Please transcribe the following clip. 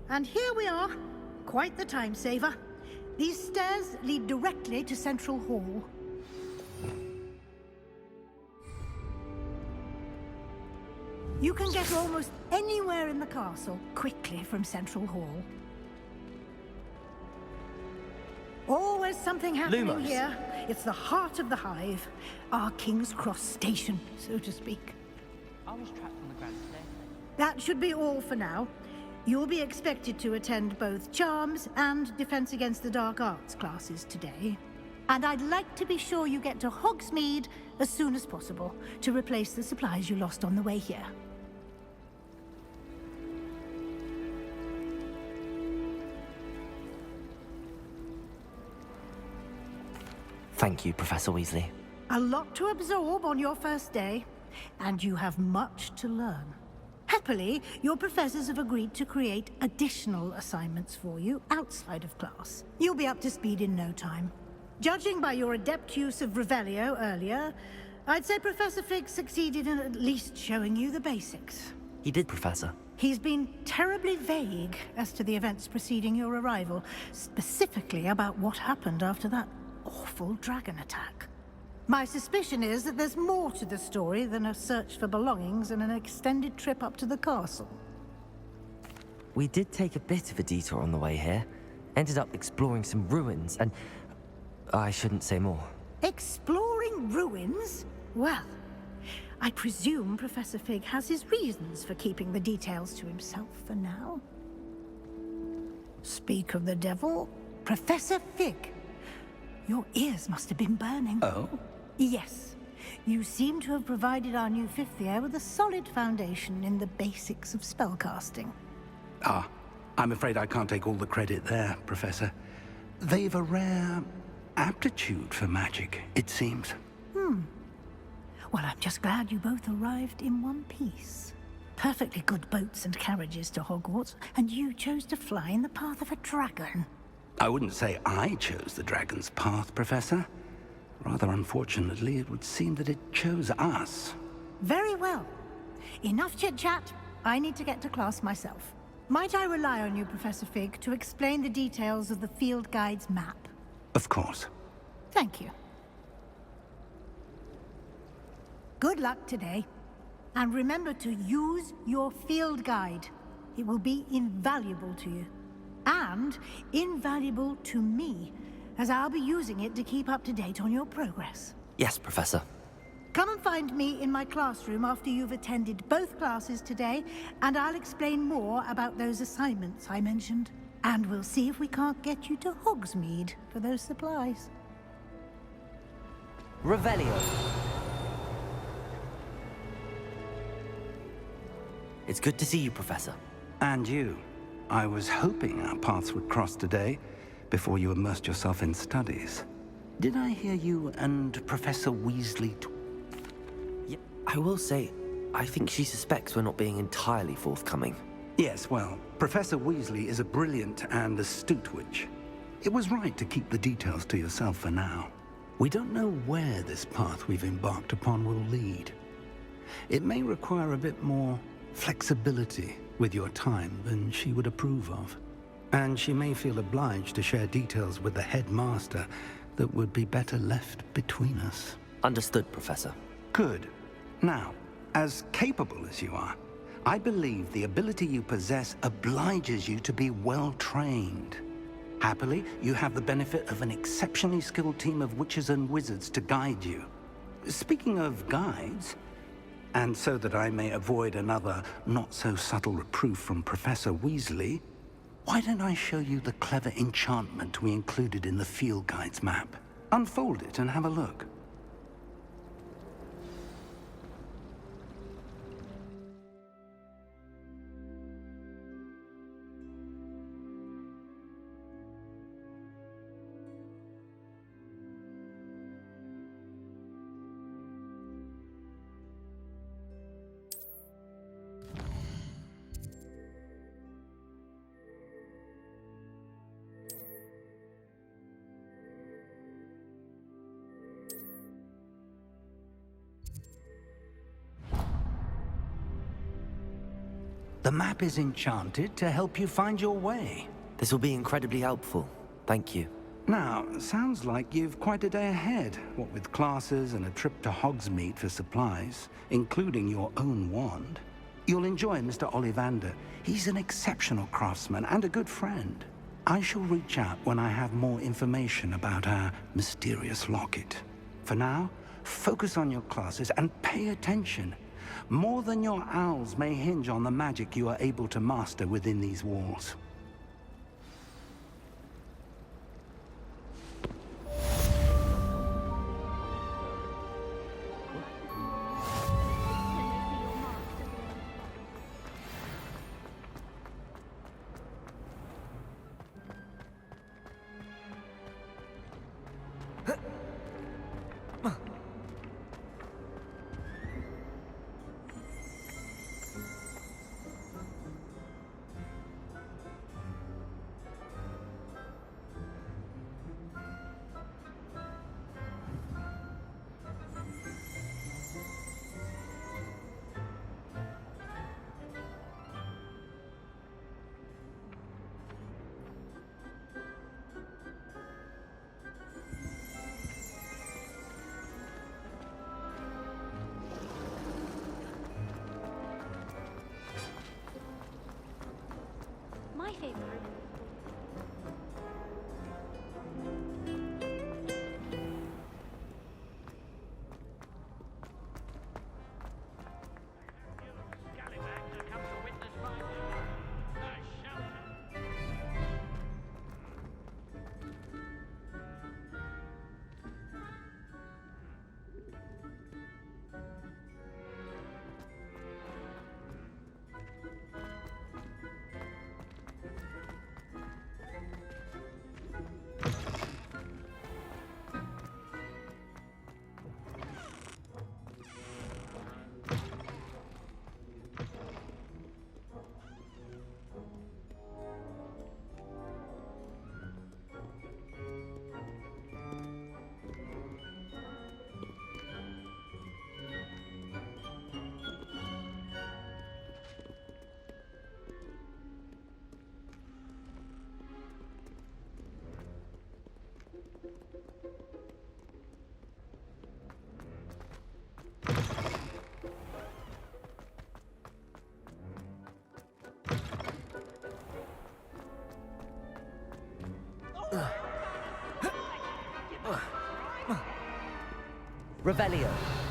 And here we are. Quite the time saver. These stairs lead directly to Central Hall. You can get almost anywhere in the castle quickly from Central Hall. Always something happening Lumos. here. It's the heart of the hive. Our King's Cross station, so to speak. I was trapped on the ground today. That should be all for now. You'll be expected to attend both Charms and Defense Against the Dark Arts classes today. And I'd like to be sure you get to Hogsmeade as soon as possible to replace the supplies you lost on the way here. Thank you, Professor Weasley. A lot to absorb on your first day, and you have much to learn. Happily, your professors have agreed to create additional assignments for you outside of class. You'll be up to speed in no time. Judging by your adept use of Revelio earlier, I'd say Professor Fig succeeded in at least showing you the basics. He did, Professor. He's been terribly vague as to the events preceding your arrival, specifically about what happened after that awful dragon attack. My suspicion is that there's more to the story than a search for belongings and an extended trip up to the castle. We did take a bit of a detour on the way here. Ended up exploring some ruins and... I shouldn't say more. Exploring ruins? Well, I presume Professor Fig has his reasons for keeping the details to himself for now. Speak of the devil, Professor Fig. Your ears must have been burning. Oh? Yes. You seem to have provided our new fifth year with a solid foundation in the basics of spellcasting. Ah, I'm afraid I can't take all the credit there, Professor. They've a rare aptitude for magic, it seems. Well, I'm just glad you both arrived in one piece. Perfectly good boats and carriages to Hogwarts, and you chose to fly in the path of a dragon. I wouldn't say I chose the dragon's path, Professor. Rather unfortunately, it would seem that it chose us. Very well. Enough chit-chat. I need to get to class myself. Might I rely on you, Professor Fig, to explain the details of the field guide's map? Of course. Thank you. Good luck today. And remember to use your field guide. It will be invaluable to you. And invaluable to me, as I'll be using it to keep up to date on your progress. Yes, Professor. Come and find me in my classroom after you've attended both classes today, and I'll explain more about those assignments I mentioned. And we'll see if we can't get you to Hogsmeade for those supplies. Revelio. It's good to see you, Professor. And you. I was hoping our paths would cross today, before you immersed yourself in studies. Did I hear you and Professor Weasley Yeah, I will say, I think she suspects we're not being entirely forthcoming. Yes, well, Professor Weasley is a brilliant and astute witch. It was right to keep the details to yourself for now. We don't know where this path we've embarked upon will lead. It may require a bit more flexibility with your time than she would approve of. And she may feel obliged to share details with the headmaster that would be better left between us. Understood, Professor. Good. Now, as capable as you are, I believe the ability you possess obliges you to be well trained. Happily, you have the benefit of an exceptionally skilled team of witches and wizards to guide you. Speaking of guides, and so that I may avoid another not-so-subtle reproof from Professor Weasley, why don't I show you the clever enchantment we included in the field guide's map? Unfold it and have a look. The map is enchanted to help you find your way. This will be incredibly helpful. Thank you. Now, sounds like you've quite a day ahead, what with classes and a trip to Hogsmeade for supplies, including your own wand. You'll enjoy Mr. Ollivander. He's an exceptional craftsman and a good friend. I shall reach out when I have more information about our mysterious locket. For now, focus on your classes and pay attention. More than your owls may hinge on the magic you are able to master within these walls. My favorite. Revelio.